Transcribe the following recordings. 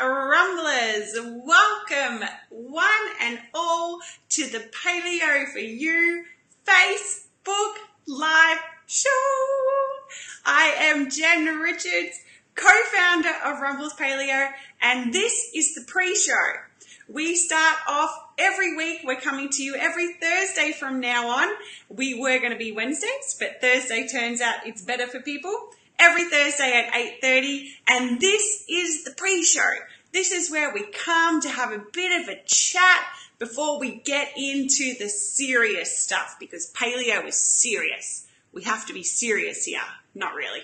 Rumblers, welcome one and all to the Paleo for You Facebook Live show. I am Jen Richards, co-founder of Rumbles Paleo, and this is the pre-show. We start off every week. We're coming to you every Thursday from now on. We were going to be Wednesdays, but Thursday turns out it's better for people. Every Thursday at 8:30, and this is the pre-show. This is where we come to have a bit of a chat before we get into the serious stuff, because paleo is serious. We have to be serious here. Not really.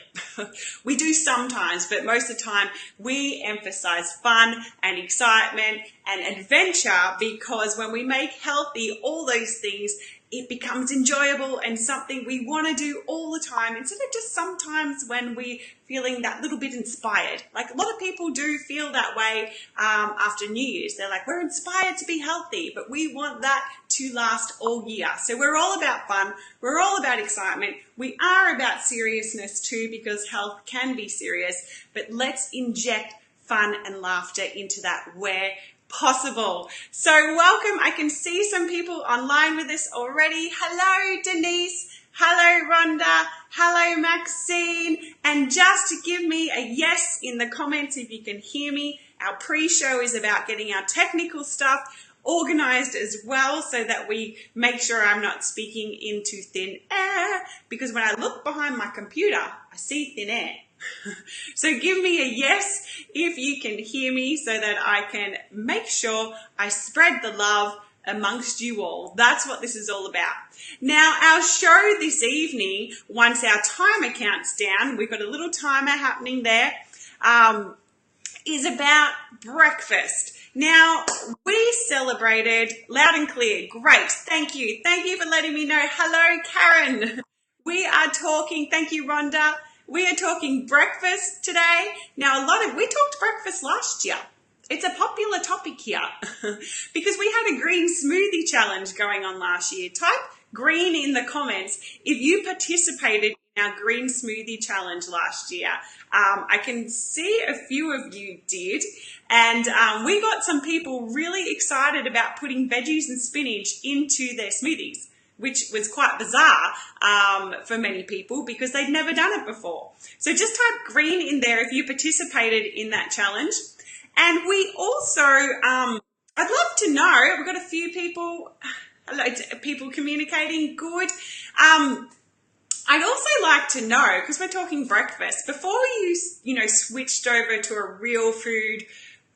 We do sometimes, but most of the time we emphasize fun and excitement and adventure, because when we make healthy all those things, it becomes enjoyable and something we want to do all the time, instead of just sometimes when we're feeling that little bit inspired. Like a lot of people do feel that way after New Year's. They're like, we're inspired to be healthy, but we want that to last all year. So we're all about fun. We're all about excitement. We are about seriousness too, because health can be serious, but let's inject fun and laughter into that where possible. So welcome. I can see some people online with us already. Hello, Denise. Hello, Rhonda. Hello, Maxine. And just to give me a yes in the comments if you can hear me, our pre-show is about getting our technical stuff organized as well, so that we make sure I'm not speaking into thin air, because when I look behind my computer, I see thin air. So give me a yes if you can hear me, so that I can make sure I spread the love amongst you all. That's what this is all about. Now, our show this evening, once our timer counts down, we've got a little timer happening there, is about breakfast. Now, we celebrated loud and clear. Great. Thank you. Thank you for letting me know. Hello, Karen. We are talking, thank you, Rhonda. We are talking breakfast today. Now, we talked breakfast last year. It's a popular topic here because we had a green smoothie challenge going on last year. Type green in the comments if you participated in our green smoothie challenge last year. I can see a few of you did, and we got some people really excited about putting veggies and spinach into their smoothies, which was quite bizarre for many people because they'd never done it before. So just type green in there if you participated in that challenge. And we also, I'd love to know, we've got a few people, people communicating, good. I'd also like to know, because we're talking breakfast, before you switched over to a real food,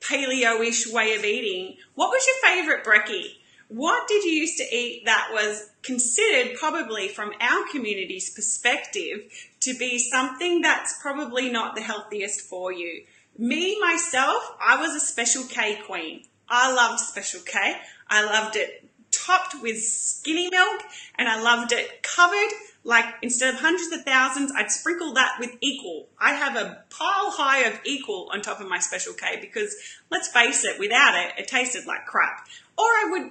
paleo-ish way of eating, what was your favorite brekkie? What did you used to eat that was considered, probably from our community's perspective, to be something that's probably not the healthiest for you? Me, myself, I was a Special K queen. I loved Special K. I loved it topped with skinny milk, and I loved it covered. Like, instead of hundreds of thousands, I'd sprinkle that with Equal. I have a pile high of Equal on top of my Special K, because let's face it, without it, it tasted like crap. Or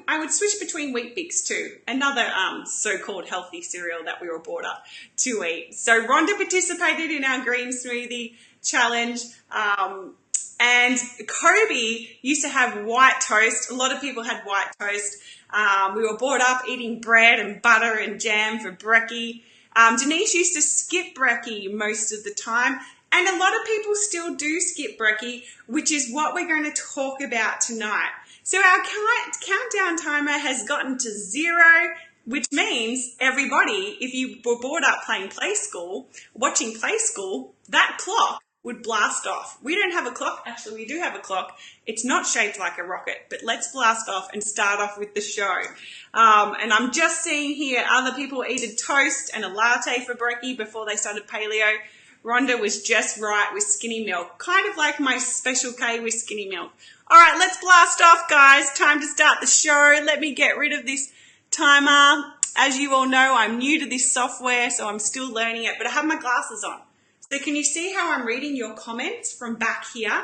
I would switch between Wheat Bix too, another so-called healthy cereal that we were brought up to eat. So Rhonda participated in our green smoothie challenge. And Kobe used to have white toast. A lot of people had white toast. We were brought up eating bread and butter and jam for brekkie. Denise used to skip brekkie most of the time. And a lot of people still do skip brekkie, which is what we're going to talk about tonight. So our countdown timer has gotten to 0, which means everybody, if you were brought up playing Play School, watching Play School, that clock would blast off. We don't have a clock. Actually, we do have a clock. It's not shaped like a rocket, but let's blast off and start off with the show. And I'm just seeing here other people eat a toast and a latte for brekkie before they started paleo. Rhonda was just right with skinny milk, kind of like my Special K with skinny milk. All right, let's blast off, guys. Time to start the show. Let me get rid of this timer. As you all know, I'm new to this software, so I'm still learning it, but I have my glasses on. So can you see how I'm reading your comments from back here?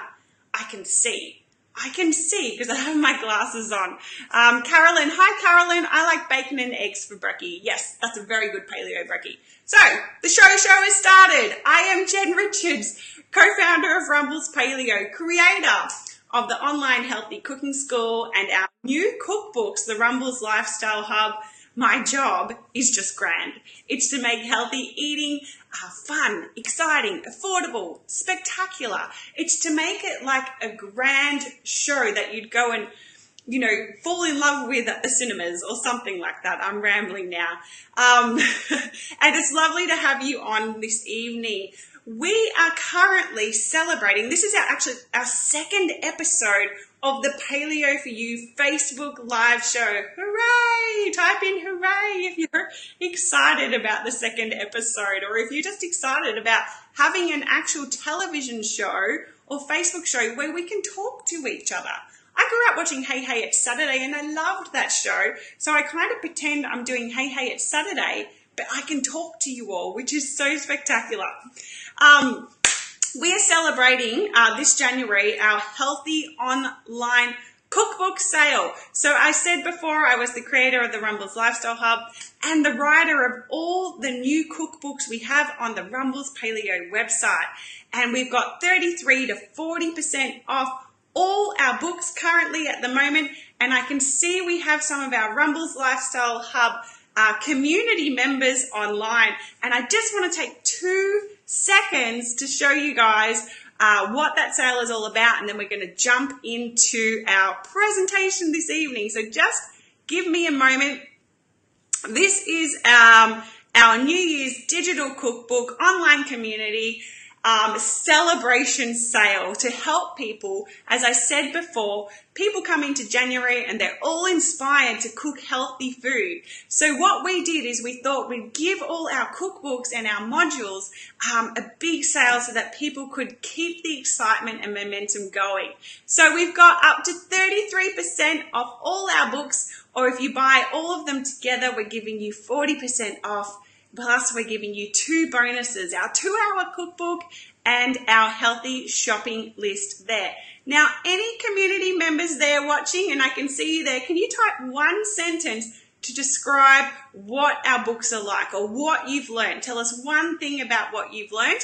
I can see because I have my glasses on. Carolyn, hi Carolyn. I like bacon and eggs for brekkie. Yes, that's a very good paleo brekkie. So the show has started. I am Jen Richards, co-founder of Rumbles Paleo, creator of the online healthy cooking school and our new cookbooks, the Rumbles Lifestyle Hub. My job is just grand. It's to make healthy eating fun, exciting, affordable, spectacular. It's to make it like a grand show that you'd go and, fall in love with at the cinemas or something like that. I'm rambling now. And it's lovely to have you on this evening. We are currently celebrating, this is our second episode of the Paleo for You Facebook live show. Hooray! Type in hooray if you're excited about the second episode, or if you're just excited about having an actual television show or Facebook show where we can talk to each other. I grew up watching Hey Hey It's Saturday and I loved that show, so I kind of pretend I'm doing Hey Hey It's Saturday, but I can talk to you all, which is so spectacular. We are celebrating this January our healthy online cookbook sale. So I said before I was the creator of the Rumbles Lifestyle Hub and the writer of all the new cookbooks we have on the Rumbles Paleo website. And we've got 33 to 40% off all our books currently at the moment. And I can see we have some of our Rumbles Lifestyle Hub community members online. And I just want to take 2 seconds to show you guys what that sale is all about, and then we're going to jump into our presentation this evening. So just give me a moment. This is our New Year's digital cookbook online community celebration sale to help people. As I said before, people come into January and they're all inspired to cook healthy food. So what we did is we thought we'd give all our cookbooks and our modules a big sale so that people could keep the excitement and momentum going. So we've got up to 33% off all our books, or if you buy all of them together, we're giving you 40% off. Plus, we're giving you 2 bonuses, our 2-hour cookbook and our healthy shopping list there. Now, any community members there watching, and I can see you there, can you type 1 sentence to describe what our books are like or what you've learned? Tell us 1 thing about what you've learned.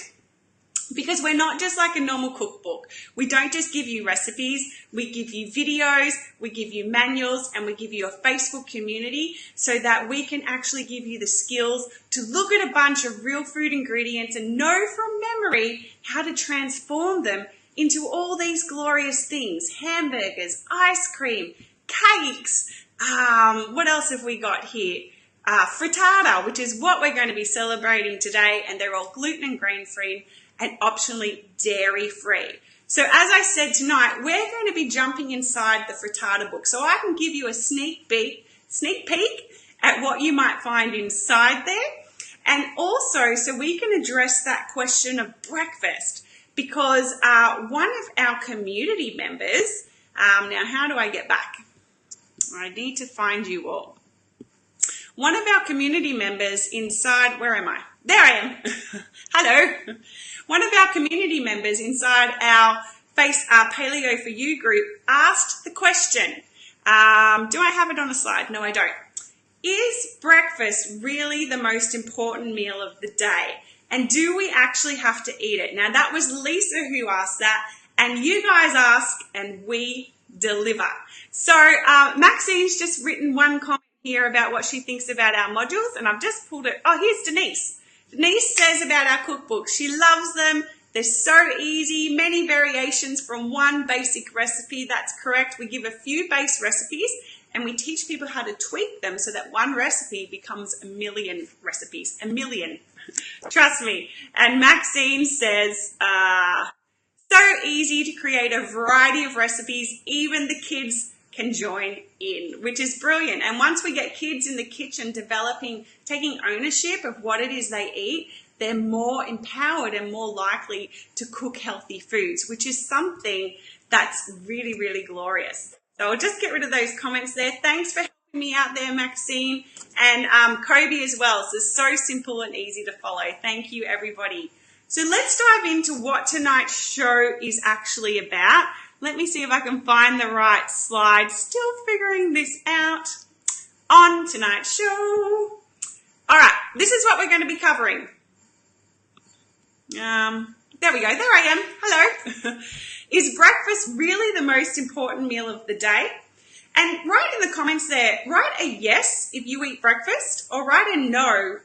Because we're not just like a normal cookbook. We don't just give you recipes, we give you videos, we give you manuals, and we give you a Facebook community so that we can actually give you the skills to look at a bunch of real food ingredients and know from memory how to transform them into all these glorious things. Hamburgers, ice cream, cakes, what else have we got here? Frittata, which is what we're going to be celebrating today, and they're all gluten and grain-free and optionally dairy-free. So as I said tonight, we're going to be jumping inside the frittata book. So I can give you a sneak peek at what you might find inside there. And also, so we can address that question of breakfast, because one of our community members, now how do I get back? I need to find you all. One of our community members inside, where am I? There I am. Hello. One of our community members inside our Paleo for You group asked the question, do I have it on a slide? No, I don't. Is breakfast really the most important meal of the day? And do we actually have to eat it? Now, that was Lisa who asked that, and you guys ask and we deliver. So Maxine's just written 1 comment here about what she thinks about our modules, and I've just pulled it. Oh, here's Denise. Denise says about our cookbooks, she loves them. They're so easy, many variations from 1 basic recipe. That's correct. We give a few base recipes and we teach people how to tweak them so that 1 recipe becomes a million recipes, a million. Trust me. And Maxine says, so easy to create a variety of recipes, even the kids can join in, which is brilliant. And once we get kids in the kitchen taking ownership of what it is they eat, they're more empowered and more likely to cook healthy foods, which is something that's really, really glorious. So I'll just get rid of those comments there. Thanks for helping me out there, Maxine, and Kobe as well. So simple and easy to follow. Thank you, everybody. So let's dive into what tonight's show is actually about. Let me see if I can find the right slide. Still figuring this out on tonight's show. All right, this is what we're going to be covering. There we go. There I am. Hello. Is breakfast really the most important meal of the day? And write in the comments there, write a yes if you eat breakfast, or write a no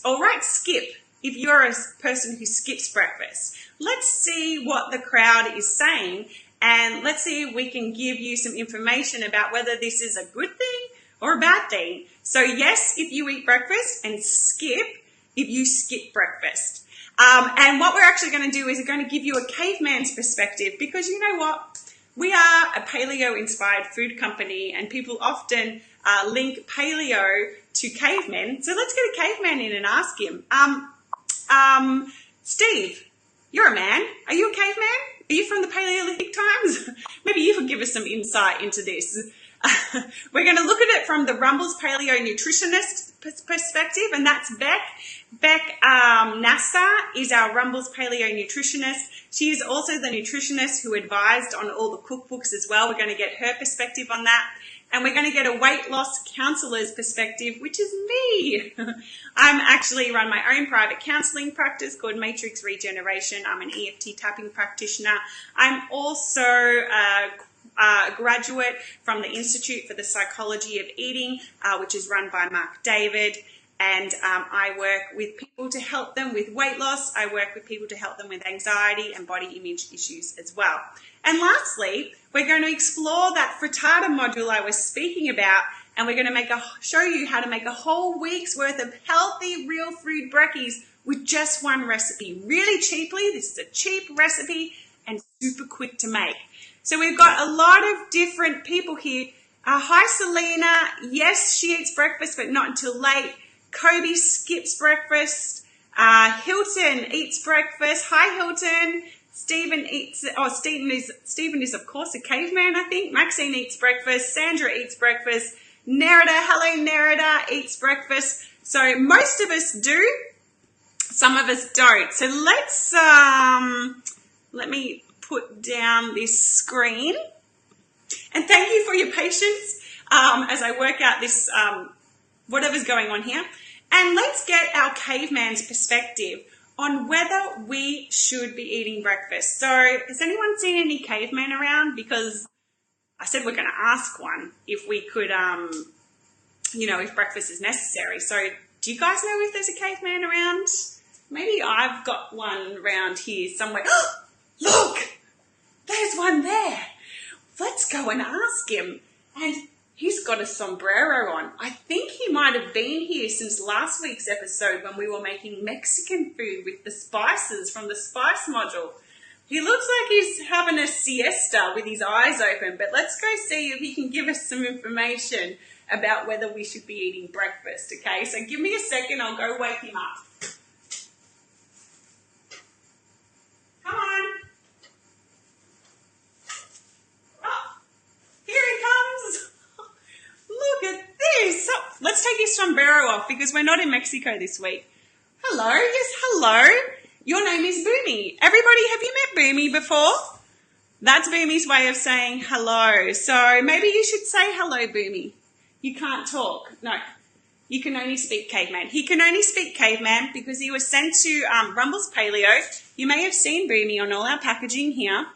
or write skip if you're a person who skips breakfast. Let's see what the crowd is saying, and let's see if we can give you some information about whether this is a good thing or a bad thing. So yes, if you eat breakfast, and skip if you skip breakfast. And what we're actually going to do is we're going to give you a caveman's perspective, because you know what? We are a paleo-inspired food company, and people often link paleo to cavemen. So let's get a caveman in and ask him. Steve, you're a man. Are you a caveman? Are you from the Paleolithic times? Maybe you could give us some insight into this. We're going to look at it from the Rumbles Paleo Nutritionist perspective, and that's Beck. Beck Nasser is our Rumbles Paleo Nutritionist. She is also the nutritionist who advised on all the cookbooks as well. We're going to get her perspective on that. And we're going to get a weight loss counselor's perspective, which is me. I'm actually run my own private counselling practice called Matrix Regeneration. I'm an EFT tapping practitioner. I'm also a graduate from the Institute for the Psychology of Eating, which is run by Mark David. And I work with people to help them with weight loss. I work with people to help them with anxiety and body image issues as well. And lastly, we're going to explore that frittata module I was speaking about, and we're going to show you how to make a whole week's worth of healthy, real food brekkies with just one recipe. Really cheaply. This is a cheap recipe and super quick to make. So we've got a lot of different people here. Hi, Selena. Yes, she eats breakfast, but not until late. Kobe skips breakfast. Hilton eats breakfast. Hi, Hilton. Stephen is of course a caveman, I think. Maxine eats breakfast. Sandra eats breakfast. Nerida, hello Nerida, eats breakfast. So most of us do, some of us don't. So let's, let me put down this screen. And thank you for your patience as I work out this, whatever's going on here. And let's get our caveman's perspective on whether we should be eating breakfast. So has anyone seen any cavemen around? Because I said we're going to ask one if we could, if breakfast is necessary. So do you guys know if there's a caveman around? Maybe I've got one around here somewhere. Look, there's one there. Let's go and ask him. And he's got a sombrero on. I think he might have been here since last week's episode when we were making Mexican food with the spices from the spice module. He looks like he's having a siesta with his eyes open, but let's go see if he can give us some information about whether we should be eating breakfast, okay? So give me a second, I'll go wake him up. Come on. Oh, here he comes. Look at this. So, let's take his sombrero off because we're not in Mexico this week. Hello. Yes, hello. Your name is Boomy. Everybody, have you met Boomy before? That's Boomy's way of saying hello. So maybe you should say hello, Boomy. You can't talk. No, you can only speak caveman. He can only speak caveman because he was sent to Rumbles Paleo. You may have seen Boomy on all our packaging here.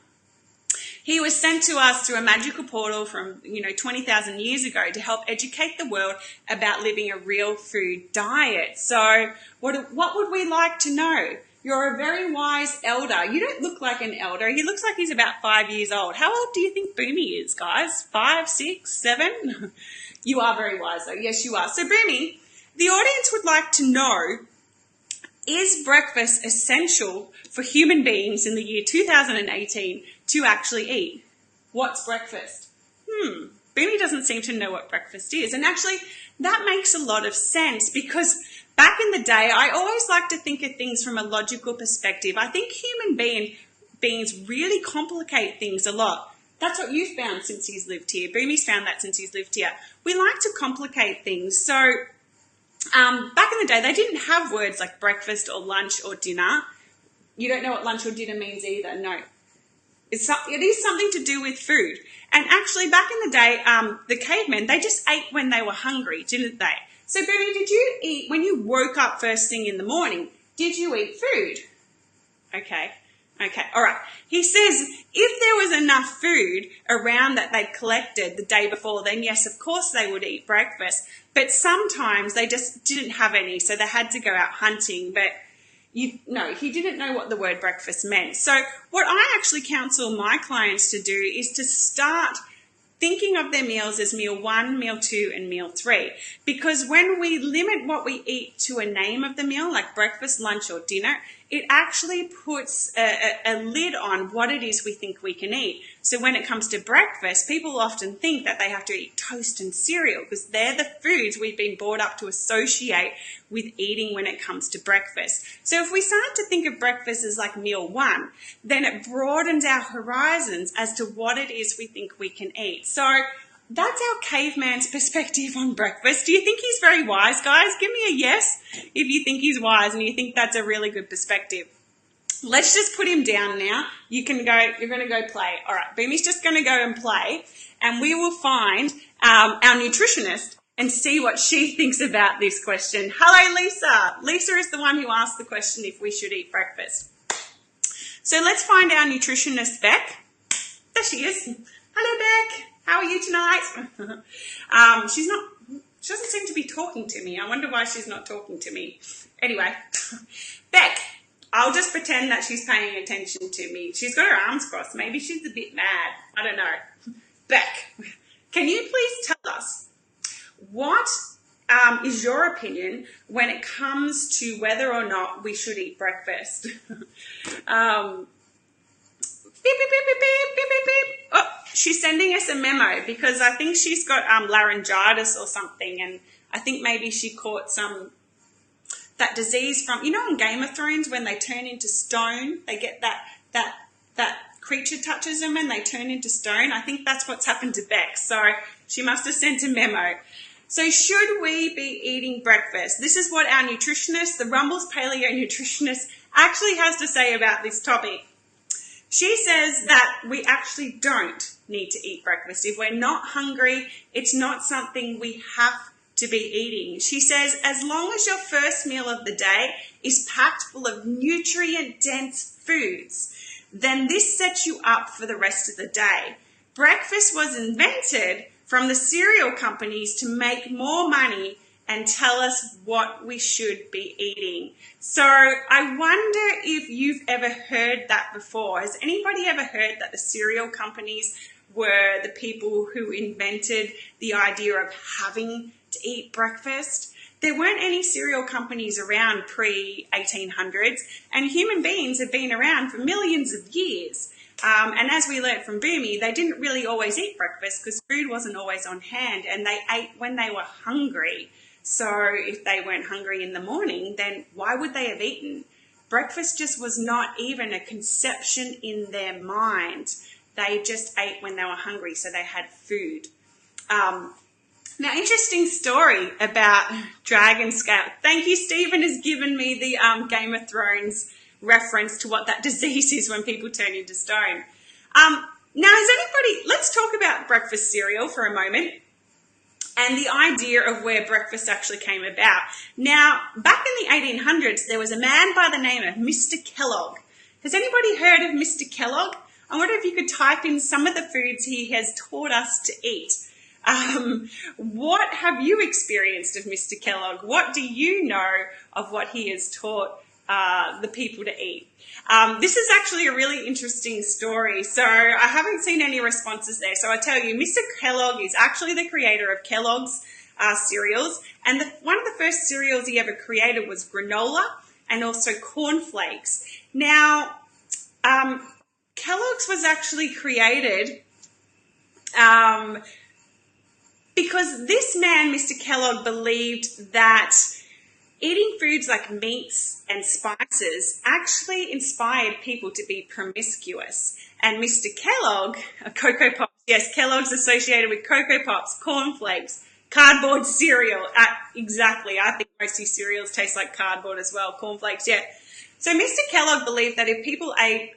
He was sent to us through a magical portal from, 20,000 years ago to help educate the world about living a real food diet. So what would we like to know? You're a very wise elder. You don't look like an elder. He looks like he's about 5 years old. How old do you think Boomy is, guys? 5, 6, 7? You are very wise, though. Yes, you are. So, Boomy, the audience would like to know, is breakfast essential for human beings in the year 2018 to actually eat? What's breakfast? Boomy doesn't seem to know what breakfast is. And actually, that makes a lot of sense because back in the day, I always like to think of things from a logical perspective. I think human beings really complicate things a lot. That's what you've found since he's lived here. Boomy's found that since he's lived here. We like to complicate things. So back in the day, they didn't have words like breakfast or lunch or dinner. You don't know what lunch or dinner means either. No. It is something to do with food. And actually, back in the day, the cavemen, they just ate when they were hungry, didn't they? So, Boomy, did you eat, when you woke up first thing in the morning, did you eat food? Okay. Okay, all right. He says if there was enough food around that they'd collected the day before, then yes, of course they would eat breakfast. But sometimes they just didn't have any, so they had to go out hunting. But no, he didn't know what the word breakfast meant. So what I actually counsel my clients to do is to start thinking of their meals as meal 1, meal 2, and meal 3. Because when we limit what we eat to a name of the meal, like breakfast, lunch, or dinner, it actually puts a lid on what it is we think we can eat. So when it comes to breakfast, people often think that they have to eat toast and cereal because they're the foods we've been brought up to associate with eating when it comes to breakfast. So if we start to think of breakfast as like meal 1, then it broadens our horizons as to what it is we think we can eat. So that's our caveman's perspective on breakfast. Do you think he's very wise, guys? Give me a yes if you think he's wise and you think that's a really good perspective. Let's just put him down now. You're going to go play. All right, Boomy's just going to go and play, and we will find our nutritionist and see what she thinks about this question. Hello, Lisa. Lisa is the one who asked the question if we should eat breakfast. So let's find our nutritionist, Beck. There she is. Hello, Beck. How are you tonight? She doesn't seem to be talking to me. I wonder why she's not talking to me. Anyway, Beck, I'll just pretend that she's paying attention to me. She's got her arms crossed. Maybe she's a bit mad. I don't know. Beck, can you please tell us what is your opinion when it comes to whether or not we should eat breakfast? Beep, beep, beep, beep, beep, beep, beep, beep. Oh, she's sending us a memo because I think she's got laryngitis or something, and I think maybe she caught that disease from, in Game of Thrones when they turn into stone, they get that creature touches them and they turn into stone. I think that's what's happened to Beck. So she must have sent a memo. So should we be eating breakfast? This is what our nutritionist, the Rumbles Paleo nutritionist, actually has to say about this topic. She says that we actually don't need to eat breakfast. If we're not hungry, it's not something we have to be eating. She says as long as your first meal of the day is packed full of nutrient-dense foods, then this sets you up for the rest of the day. Breakfast was invented from the cereal companies to make more money and tell us what we should be eating. So I wonder if you've ever heard that before. Has anybody ever heard that the cereal companies were the people who invented the idea of having to eat breakfast? There weren't any cereal companies around pre-1800s, and human beings have been around for millions of years. And as we learnt from Boomy, they didn't really always eat breakfast because food wasn't always on hand, and they ate when they were hungry. So if they weren't hungry in the morning, then why would they have eaten? Breakfast just was not even a conception in their mind. They just ate when they were hungry, so they had food. Now, interesting story about dragon scale. Thank you, Stephen has given me the Game of Thrones reference to what that disease is when people turn into stone. Let's talk about breakfast cereal for a moment and the idea of where breakfast actually came about. Now, back in the 1800s, there was a man by the name of Mr. Kellogg. Has anybody heard of Mr. Kellogg? I wonder if you could type in some of the foods he has taught us to eat. What have you experienced of Mr. Kellogg? What do you know of what he has taught the people to eat? This is actually a really interesting story. So I haven't seen any responses there. So I tell you, Mr. Kellogg is actually the creator of Kellogg's cereals. And one of the first cereals he ever created was granola and also cornflakes. Now, Kellogg's was actually created because this man, Mr. Kellogg, believed that eating foods like meats and spices actually inspired people to be promiscuous. And Mr. Kellogg, Cocoa Pops, yes, Kellogg's associated with Cocoa Pops, cornflakes, cardboard cereal. Exactly, I think most of these cereals taste like cardboard as well, cornflakes, yeah. So Mr. Kellogg believed that if people ate,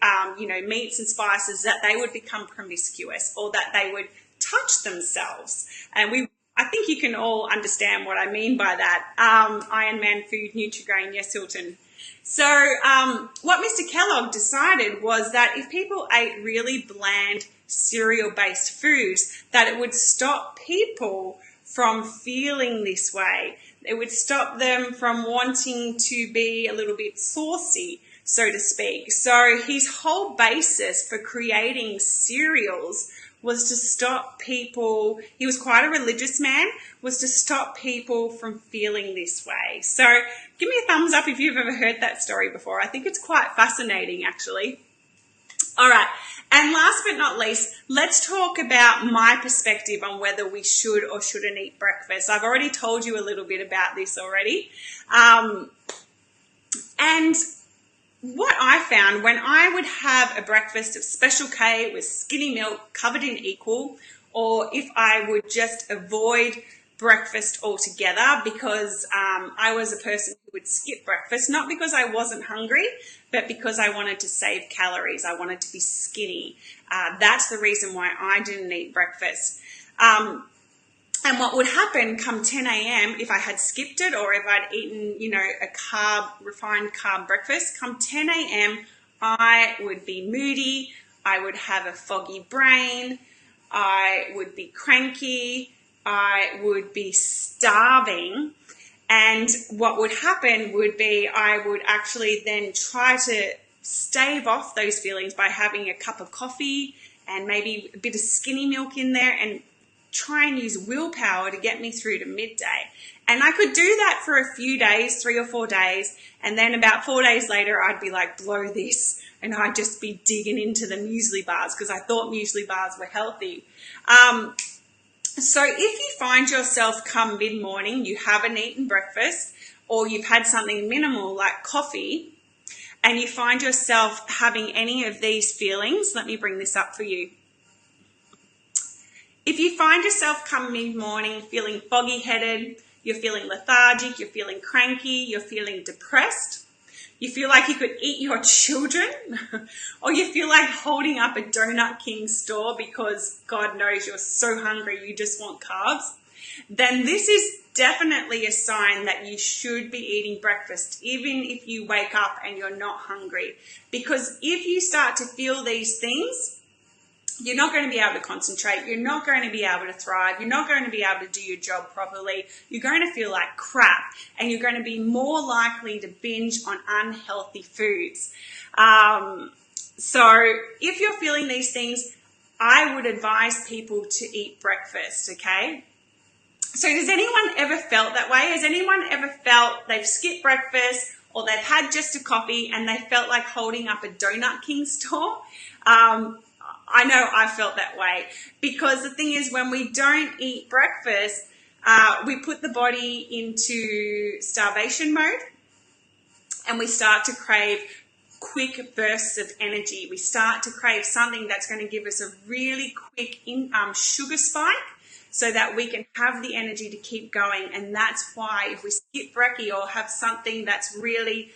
meats and spices, that they would become promiscuous or that they would touch themselves. And I think you can all understand what I mean by that. Iron Man food, Nutri-Grain, yes, Hilton. So what Mr. Kellogg decided was that if people ate really bland cereal-based foods, that it would stop people from feeling this way. It would stop them from wanting to be a little bit saucy, so to speak. So his whole basis for creating cereals was to stop people, he was quite a religious man, was to stop people from feeling this way. So give me a thumbs up if you've ever heard that story before. I think it's quite fascinating, actually. All right, and last but not least, let's talk about my perspective on whether we should or shouldn't eat breakfast. I've already told you a little bit about this already. And what I found when I would have a breakfast of Special K with skinny milk covered in equal, or if I would just avoid breakfast altogether because I was a person who would skip breakfast, not because I wasn't hungry, but because I wanted to save calories. I wanted to be skinny. That's the reason why I didn't eat breakfast. And what would happen come 10 a.m. if I had skipped it or if I'd eaten, a refined carb breakfast, come 10 a.m. I would be moody, I would have a foggy brain, I would be cranky, I would be starving. And what would happen would be I would actually then try to stave off those feelings by having a cup of coffee and maybe a bit of skinny milk in there and try and use willpower to get me through to midday. And I could do that for a few days, 3 or 4 days, and then about 4 days later I'd be like, blow this, and I'd just be digging into the muesli bars because I thought muesli bars were healthy. So if you find yourself come mid-morning, you haven't eaten breakfast, or you've had something minimal like coffee, and you find yourself having any of these feelings, let me bring this up for you. If you find yourself come mid-morning feeling foggy-headed, you're feeling lethargic, you're feeling cranky, you're feeling depressed, you feel like you could eat your children, or you feel like holding up a Donut King store because God knows you're so hungry you just want carbs, then this is definitely a sign that you should be eating breakfast even if you wake up and you're not hungry. Because if you start to feel these things, you're not going to be able to concentrate. You're not going to be able to thrive. You're not going to be able to do your job properly. You're going to feel like crap, and you're going to be more likely to binge on unhealthy foods. So if you're feeling these things, I would advise people to eat breakfast, okay? So has anyone ever felt that way? Has anyone ever felt they've skipped breakfast or they've had just a coffee and they felt like holding up a Donut King store? I know I felt that way because the thing is when we don't eat breakfast, we put the body into starvation mode and we start to crave quick bursts of energy. We start to crave something that's going to give us a really quick sugar spike so that we can have the energy to keep going. And that's why if we skip brekkie or have something that's really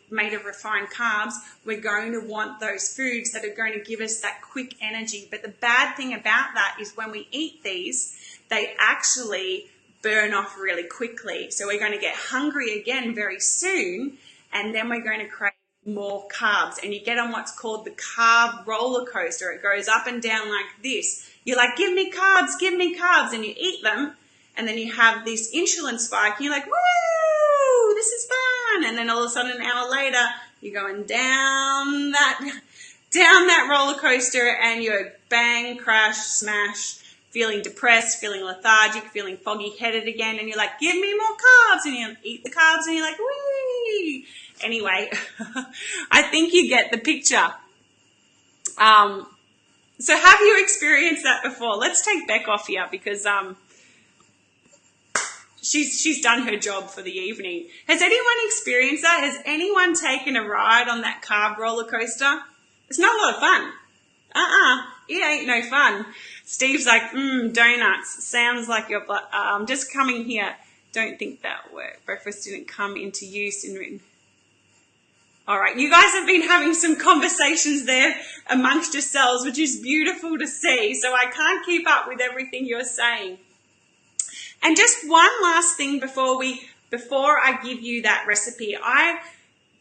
made of refined carbs, we're going to want those foods that are going to give us that quick energy. But the bad thing about that is when we eat these, they actually burn off really quickly. So we're going to get hungry again very soon, and then we're going to crave more carbs. And you get on what's called the carb roller coaster. It goes up and down like this. You're like, give me carbs, and you eat them, and then you have this insulin spike, and you're like, woo, this is fun. And then all of a sudden, an hour later, you're going down that roller coaster, and you're bang, crash, smash, feeling depressed, feeling lethargic, feeling foggy-headed again, and you're like, give me more carbs, and you eat the carbs, and you're like, wee. Anyway, I think you get the picture. So have you experienced that before? Let's take Beck off here because she's done her job for the evening. Has anyone experienced that? Has anyone taken a ride on that carb roller coaster? It's not a lot of fun. It ain't no fun. Steve's like, donuts. Sounds like you're just coming here. Don't think that worked. Breakfast didn't come into use in written. All right, you guys have been having some conversations there amongst yourselves, which is beautiful to see. So I can't keep up with everything you're saying. And just one last thing before I give you that recipe, I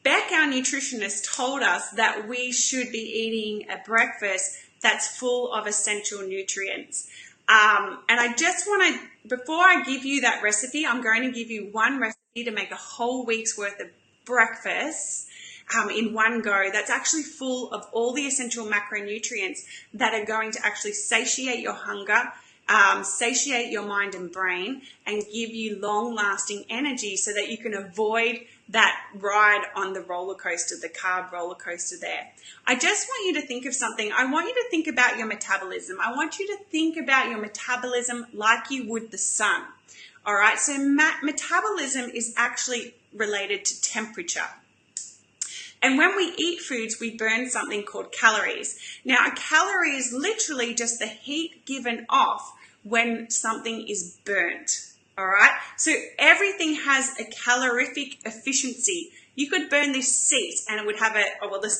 Beck, our nutritionist, told us that we should be eating a breakfast that's full of essential nutrients. And I just want to, before I give you that recipe, I'm going to give you one recipe to make a whole week's worth of breakfast in one go that's actually full of all the essential macronutrients that are going to actually satiate your hunger, satiate your mind and brain, and give you long-lasting energy so that you can avoid that ride on the roller coaster, the carb roller coaster there. I just want you to think of something. I want you to think about your metabolism. I want you to think about your metabolism like you would the sun. All right, so metabolism is actually related to temperature. And when we eat foods, we burn something called calories. Now, a calorie is literally just the heat given off when something is burnt. All right, so everything has a calorific efficiency. You could burn this seat and it would have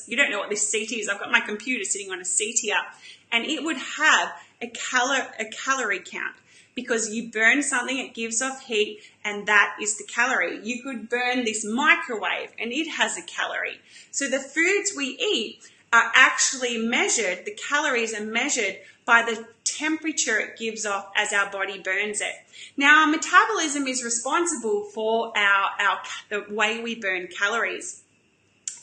you don't know what this seat is. I've got my computer sitting on a seat here, and it would have a calorie count because you burn something, it gives off heat, and that is the calorie. You could burn this microwave and it has a calorie. So the foods we eat are actually measured, the calories are measured by the temperature it gives off as our body burns it. Now, our metabolism is responsible for the way we burn calories.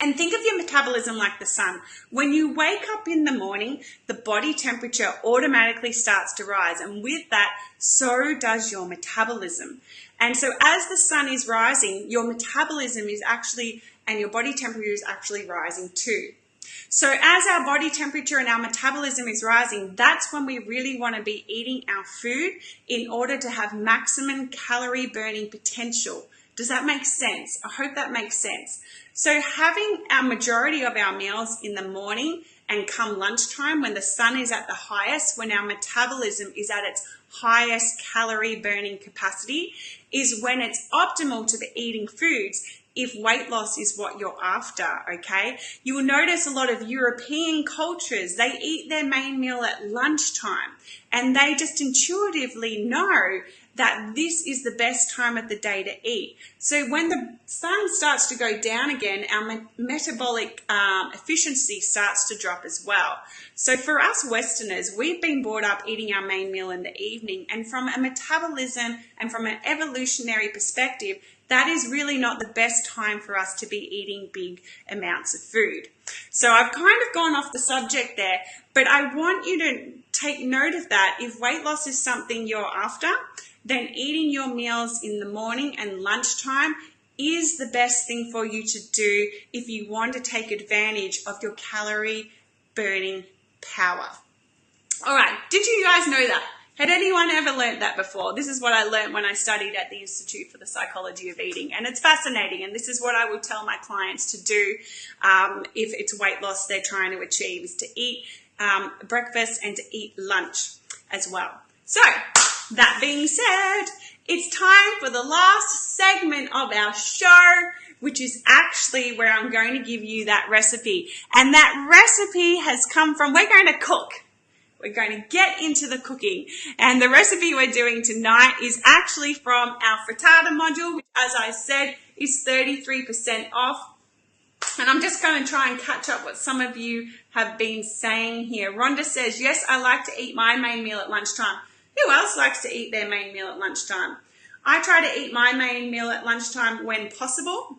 And think of your metabolism like the sun. When you wake up in the morning, the body temperature automatically starts to rise. And with that, so does your metabolism. And so as the sun is rising, your metabolism is actually, and your body temperature is actually rising too. So as our body temperature and our metabolism is rising, that's when we really want to be eating our food in order to have maximum calorie burning potential. Does that make sense? I hope that makes sense. So having our majority of our meals in the morning and come lunchtime when the sun is at the highest, when our metabolism is at its highest calorie burning capacity, is when it's optimal to be eating foods if weight loss is what you're after, okay? You will notice a lot of European cultures, they eat their main meal at lunchtime, and they just intuitively know that this is the best time of the day to eat. So when the sun starts to go down again, our metabolic efficiency starts to drop as well. So for us Westerners, we've been brought up eating our main meal in the evening, and from a metabolism and from an evolutionary perspective, that is really not the best time for us to be eating big amounts of food. So I've kind of gone off the subject there, but I want you to take note of that. If weight loss is something you're after, then eating your meals in the morning and lunchtime is the best thing for you to do if you want to take advantage of your calorie burning power. All right, did you guys know that? Had anyone ever learned that before? This is what I learned when I studied at the Institute for the Psychology of Eating, and it's fascinating, and this is what I would tell my clients to do if it's weight loss they're trying to achieve, is to eat breakfast and to eat lunch as well. So, that being said, it's time for the last segment of our show, which is actually where I'm going to give you that recipe. And that recipe has come from, we're going to cook. We're going to get into the cooking. And the recipe we're doing tonight is actually from our frittata module, which, as I said, is 33% off. And I'm just going to try and catch up what some of you have been saying here. Rhonda says, yes, I like to eat my main meal at lunchtime. Who else likes to eat their main meal at lunchtime? I try to eat my main meal at lunchtime when possible.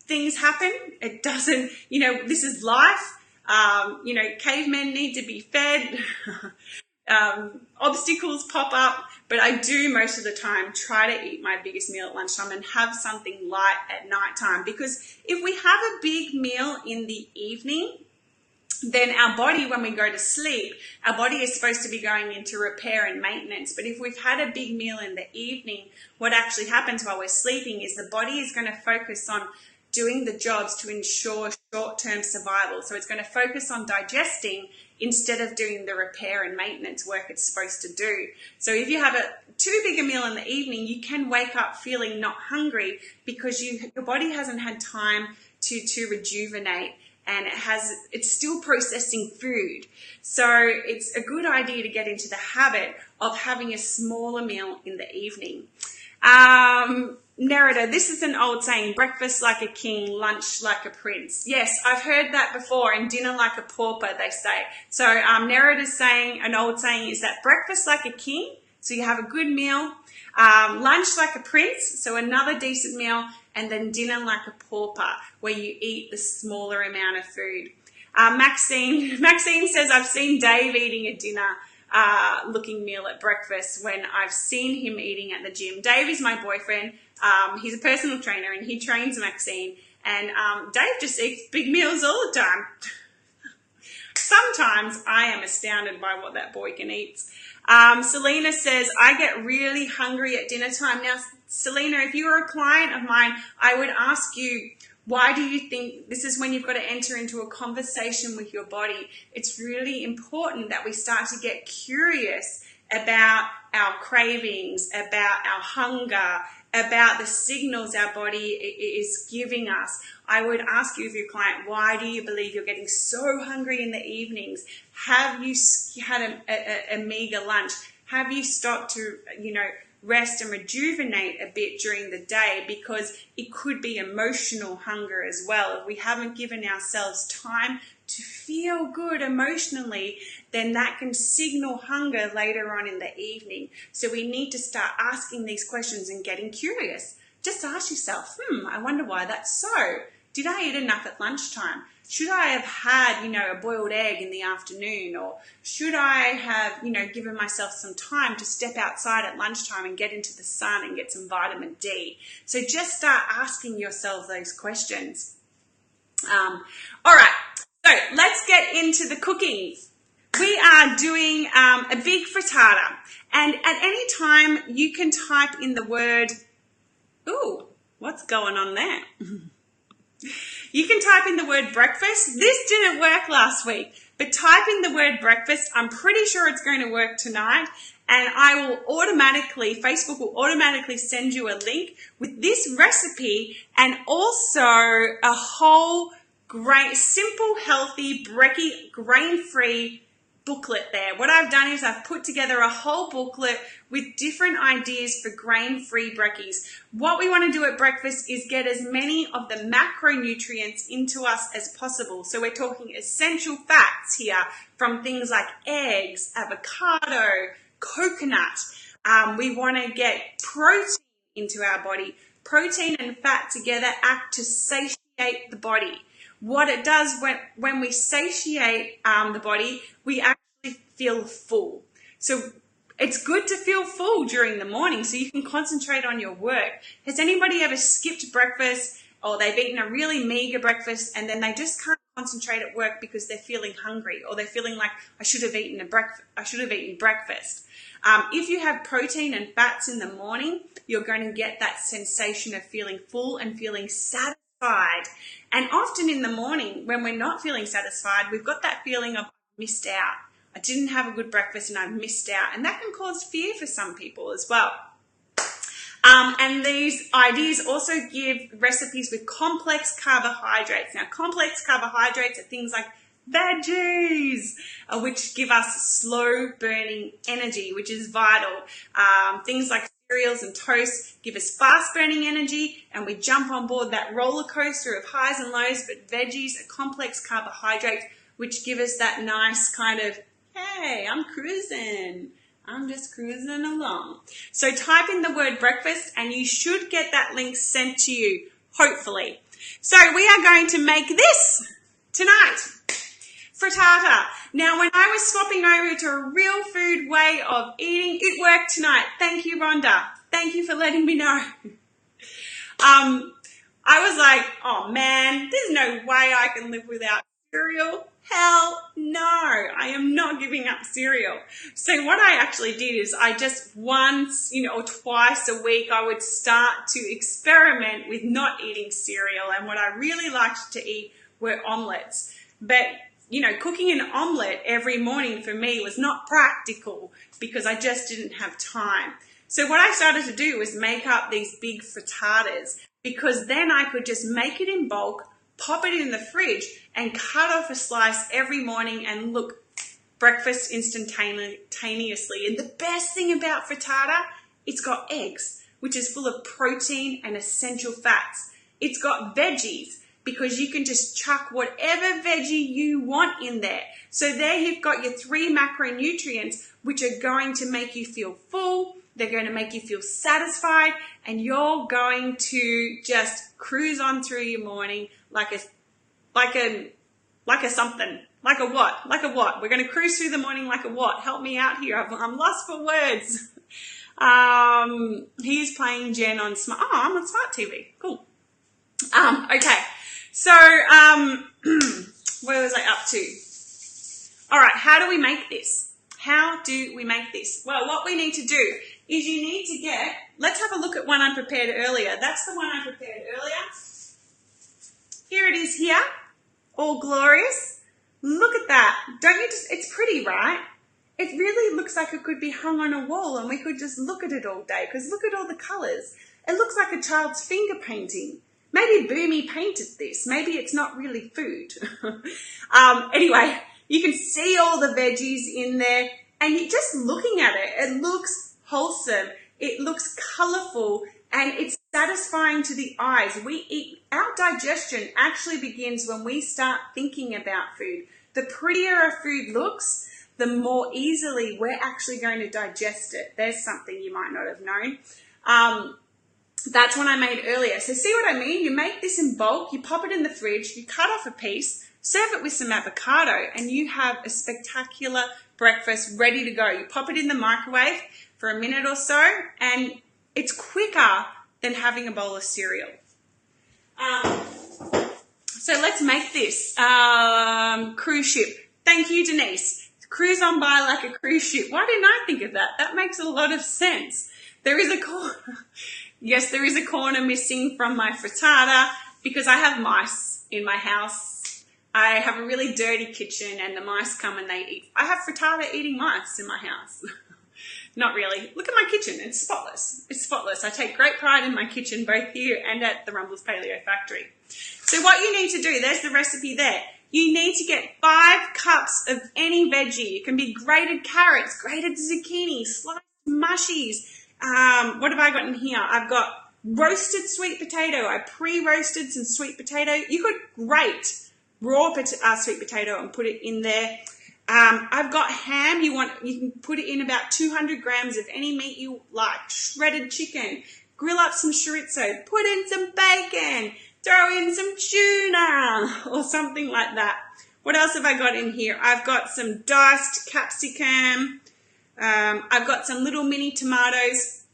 Things happen. It doesn't, this is life. Cavemen need to be fed. Obstacles pop up, but I do most of the time try to eat my biggest meal at lunchtime and have something light at nighttime, because if we have a big meal in the evening, then our body, when we go to sleep, our body is supposed to be going into repair and maintenance. But if we've had a big meal in the evening, what actually happens while we're sleeping is the body is going to focus on doing the jobs to ensure short-term survival. So it's going to focus on digesting instead of doing the repair and maintenance work it's supposed to do. So if you have too big a meal in the evening, you can wake up feeling not hungry because your body hasn't had time to rejuvenate, and it's still processing food. So it's a good idea to get into the habit of having a smaller meal in the evening. Nerida, this is an old saying, breakfast like a king, lunch like a prince. Yes, I've heard that before, and dinner like a pauper, they say. So Nerida's saying, an old saying is that breakfast like a king, so you have a good meal, lunch like a prince, so another decent meal, and then dinner like a pauper, where you eat the smaller amount of food. Maxine says, I've seen Dave eating a dinner looking meal at breakfast when I've seen him eating at the gym. Dave is my boyfriend. He's a personal trainer and he trains Maxine. And Dave just eats big meals all the time. Sometimes I am astounded by what that boy can eat. Selena says, I get really hungry at dinner time. Now, Selena, if you were a client of mine, I would ask you, why do you think this is when you've got to enter into a conversation with your body? It's really important that we start to get curious about our cravings, about our hunger, about the signals our body is giving us. I would ask you, if you're a client, why do you believe you're getting so hungry in the evenings? Have you had a meager lunch? Have you stopped to, rest and rejuvenate a bit during the day? Because it could be emotional hunger as well. If we haven't given ourselves time to feel good emotionally, then that can signal hunger later on in the evening. So we need to start asking these questions and getting curious. Just ask yourself, I wonder why that's so. Did I eat enough at lunchtime? Should I have had, a boiled egg in the afternoon? Or should I have, given myself some time to step outside at lunchtime and get into the sun and get some vitamin D? So just start asking yourself those questions. All right, so let's get into the cooking. We are doing a big frittata. And at any time, you can type in the word, ooh, what's going on there? You can type in the word breakfast. This didn't work last week, but type in the word breakfast. I'm pretty sure it's going to work tonight. And Facebook will automatically send you a link with this recipe and also a whole simple, healthy, grain-free booklet there. What I've done is I've put together a whole booklet with different ideas for grain-free brekkies. What we want to do at breakfast is get as many of the macronutrients into us as possible. So we're talking essential fats here from things like eggs, avocado, coconut. We want to get protein into our body. Protein and fat together act to satiate the body. What it does when we satiate the body, we actually feel full. So it's good to feel full during the morning so you can concentrate on your work. Has anybody ever skipped breakfast or they've eaten a really meager breakfast and then they just can't concentrate at work because they're feeling hungry or they're feeling like I should have eaten breakfast. If you have protein and fats in the morning, you're going to get that sensation of feeling full and feeling satisfied. And often in the morning, when we're not feeling satisfied, we've got that feeling of missed out. I didn't have a good breakfast and I've missed out. And that can cause fear for some people as well. And these ideas also give recipes with complex carbohydrates. Now, complex carbohydrates are things like veggies, which give us slow burning energy, which is vital. Things like cereals and toast give us fast burning energy and we jump on board that roller coaster of highs and lows, but veggies are complex carbohydrates which give us that nice kind of, hey, I'm cruising. I'm just cruising along. So type in the word breakfast and you should get that link sent to you, hopefully. So we are going to make this tonight. Frittata. Now, when I was swapping over to a real food way of eating, it worked tonight. Thank you, Rhonda. Thank you for letting me know. I was like, oh man, there's no way I can live without cereal. Hell no, I am not giving up cereal. So what I actually did is I just once, or twice a week, I would start to experiment with not eating cereal. And what I really liked to eat were omelets. But cooking an omelette every morning for me was not practical because I just didn't have time. So what I started to do was make up these big frittatas because then I could just make it in bulk, pop it in the fridge and cut off a slice every morning and look, breakfast instantaneously. And the best thing about frittata, it's got eggs. which is full of protein and essential fats. It's got veggies, because you can just chuck whatever veggie you want in there. So there you've got your 3 macronutrients, which are going to make you feel full, they're going to make you feel satisfied, and you're going to just cruise on through your morning like a something. Like a what? Like a what? We're going to cruise through the morning like a what? Help me out here. I'm lost for words. He's playing Jen on Smart. Oh, I'm on Smart TV. Cool. Okay. So, where was I up to? All right. How do we make this? How do we make this? Well, what we need to do is you need to get, let's have a look at one I prepared earlier. That's the one I prepared earlier. Here it is here. All glorious. Look at that. Don't you just, it's pretty, right? It really looks like it could be hung on a wall and we could just look at it all day, because look at all the colours. It looks like a child's finger painting. Maybe Boomy painted this. Maybe it's not really food. Anyway, you can see all the veggies in there, and you're just looking at it. It looks wholesome. It looks colourful, and it's satisfying to the eyes. Our digestion actually begins when we start thinking about food. The prettier a food looks, the more easily we're actually going to digest it. There's something you might not have known. That's one I made earlier. So see what I mean? You make this in bulk, you pop it in the fridge, you cut off a piece, serve it with some avocado, and you have a spectacular breakfast ready to go. You pop it in the microwave for a minute or so, and it's quicker than having a bowl of cereal. So let's make this cruise ship. Thank you, Denise. Cruise on by like a cruise ship. Why didn't I think of that? That makes a lot of sense. There is a corner. Yes, there is a corner missing from my frittata because I have mice in my house. I have a really dirty kitchen and the mice come and they eat. I have frittata eating mice in my house. Not really. Look at my kitchen. It's spotless. It's spotless. I take great pride in my kitchen, both here and at the Rumbles Paleo Factory. So what you need to do, there's the recipe there. You need to get 5 cups of any veggie. It can be grated carrots, grated zucchini, sliced mushies. What have I got in here? I've got roasted sweet potato. I pre-roasted some sweet potato. You could grate raw sweet potato and put it in there. I've got ham. You can put it in about 200 grams of any meat you like. Shredded chicken. Grill up some chorizo. Put in some bacon. Throw in some tuna or something like that. What else have I got in here? I've got some diced capsicum. I've got some little mini tomatoes,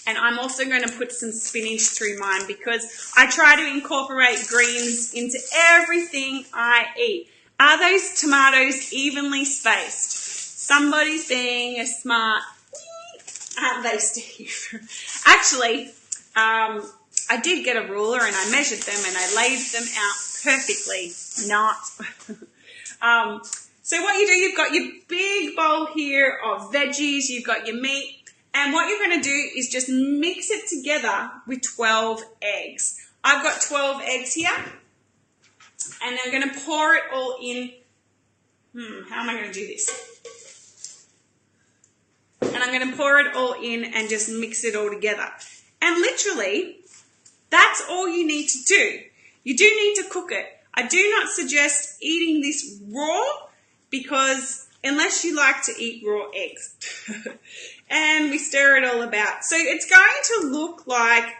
and I'm also going to put some spinach through mine because I try to incorporate greens into everything I eat. Are those tomatoes evenly spaced? Somebody's being a smart, aren't they, Steve? Actually, I did get a ruler and I measured them and I laid them out perfectly. Not. So what you do, you've got your big bowl here of veggies, you've got your meat, and what you're going to do is just mix it together with 12 eggs. I've got 12 eggs here, and I'm going to pour it all in. How am I going to do this? And I'm going to pour it all in and just mix it all together. And literally, that's all you need to do. You do need to cook it. I do not suggest eating this raw, because unless you like to eat raw eggs, and we stir it all about. So it's going to look like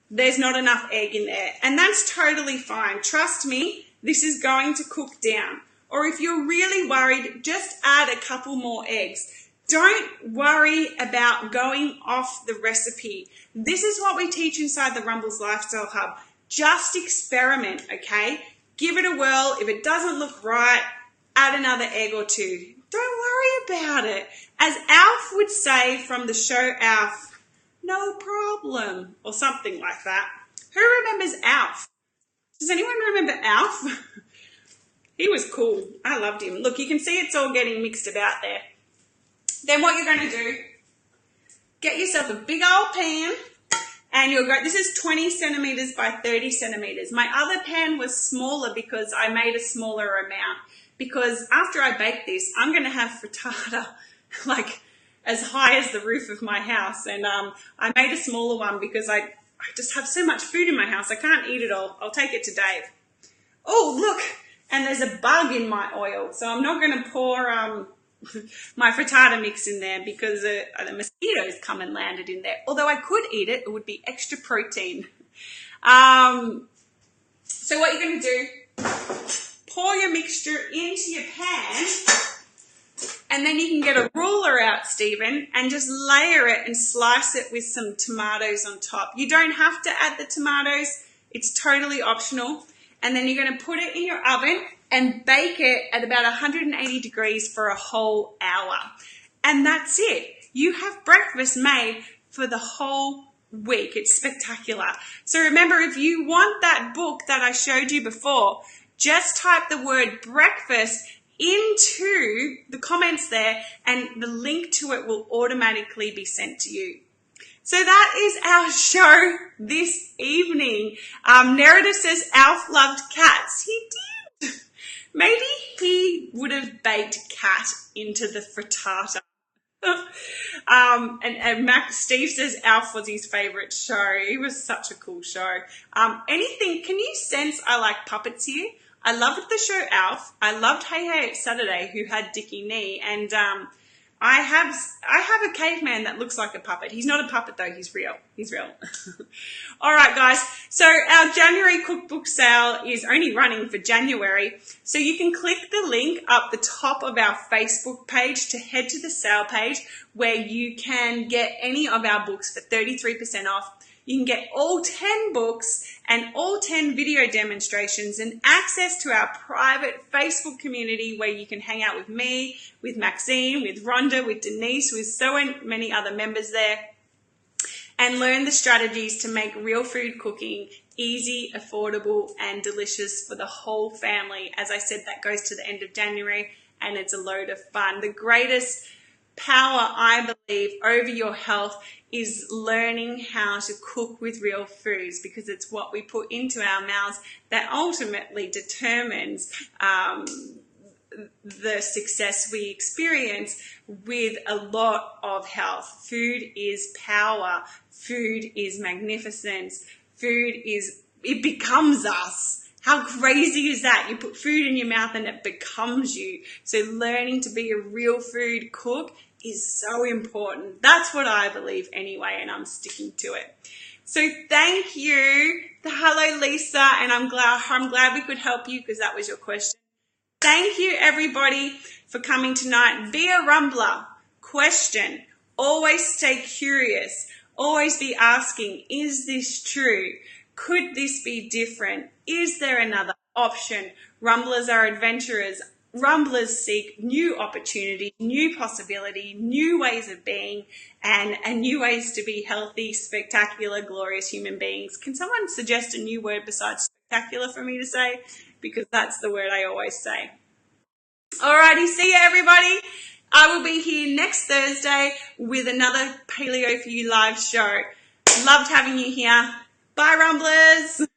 there's not enough egg in there, and that's totally fine. Trust me, this is going to cook down. Or if you're really worried, just add a couple more eggs. Don't worry about going off the recipe. This is what we teach inside the Rumbles Lifestyle Hub. Just experiment, okay? Give it a whirl. If it doesn't look right, add another egg or 2. Don't worry about it. As Alf would say from the show Alf, no problem, or something like that. Who remembers Alf? Does anyone remember Alf? He was cool. I loved him. Look, you can see it's all getting mixed about there. Then what you're going to do, get yourself a big old pan, and you'll go, this is 20 centimetres by 30 centimetres. My other pan was smaller because I made a smaller amount. Because after I bake this, I'm going to have frittata like as high as the roof of my house. And I made a smaller one because I just have so much food in my house. I can't eat it all. I'll take it to Dave. Oh, look, and there's a bug in my oil. So I'm not going to pour my frittata mix in there because the mosquitoes come and landed in there. Although I could eat it, it would be extra protein. So what you're going to do, pour your mixture into your pan, and then you can get a ruler out, Stephen, and just layer it and slice it with some tomatoes on top. You don't have to add the tomatoes. It's totally optional. And then you're going to put it in your oven and bake it at about 180 degrees for a whole hour. And that's it. You have breakfast made for the whole week. It's spectacular. So remember, if you want that book that I showed you before, just type the word breakfast into the comments there and the link to it will automatically be sent to you. So that is our show this evening. Nerida says Alf loved cats. He did. Maybe he would have baked cat into the frittata. And Max Steve says Alf was his favourite show. It was such a cool show. Can you sense I like puppets here? I loved the show Alf. I loved Hey Hey It's Saturday, who had Dickie Nee, and I have a caveman that looks like a puppet. He's not a puppet though, he's real. He's real. All right, guys. So our January cookbook sale is only running for January. So you can click the link up the top of our Facebook page to head to the sale page where you can get any of our books for 33% off. You can get all 10 books and all 10 video demonstrations and access to our private Facebook community where you can hang out with me, with Maxine, with Rhonda, with Denise, with so many other members there, and learn the strategies to make real food cooking easy, affordable, and delicious for the whole family. As I said, that goes to the end of January, and it's a load of fun. The greatest power, I believe, over your health is learning how to cook with real foods, because it's what we put into our mouths that ultimately determines the success we experience with a lot of health. Food is power. Food is magnificence. It becomes us. How crazy is that? You put food in your mouth and it becomes you. So learning to be a real food cook is so important. That's what I believe anyway, and I'm sticking to it. So thank you. Hello, Lisa, and I'm glad we could help you because that was your question. Thank you, everybody, for coming tonight. Be a rumbler. Question. Always stay curious. Always be asking, is this true? Could this be different? Is there another option? Rumblers are adventurers. Rumblers seek new opportunity, new possibility, new ways of being, and new ways to be healthy, spectacular, glorious human beings. Can someone suggest a new word besides spectacular for me to say? Because that's the word I always say. Alrighty, see you, everybody. I will be here next Thursday with another Paleo for You live show. Loved having you here. Bye, Rumblers.